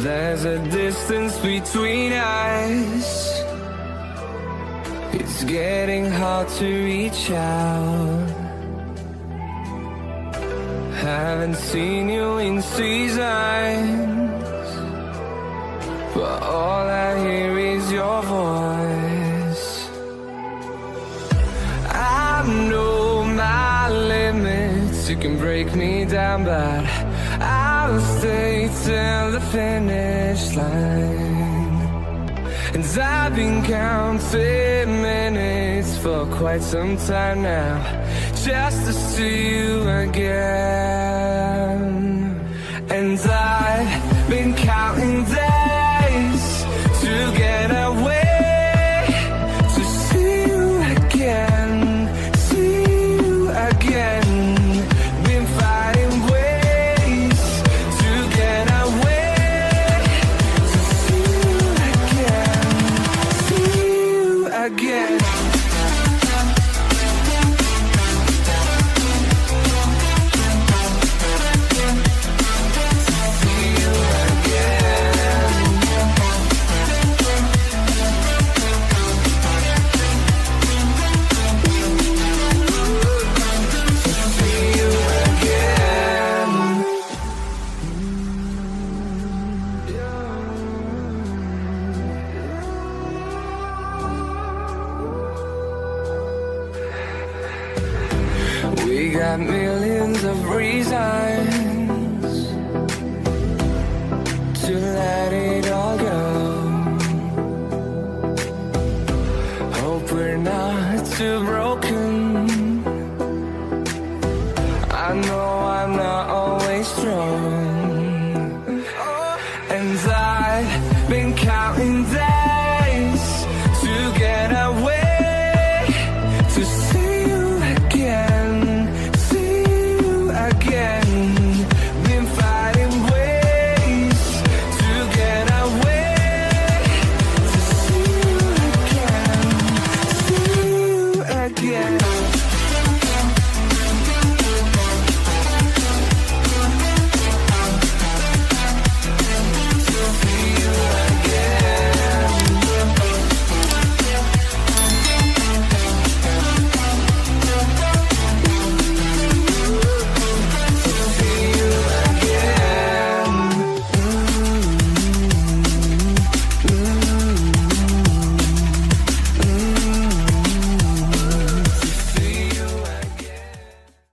There's a distance between us. It's getting hard to reach out. Haven't seen you in seasons, but all I hear is your voice. I know my limits, you can break me down, but I'll stay till the finish line. And I've been counting minutes for quite some time now, just to see you again. And I've been counting days to get away, to see you again, see you again. Been finding ways to get away, to see you again, see you again. We got millions of reasons to let it all go. Hope we're not too broken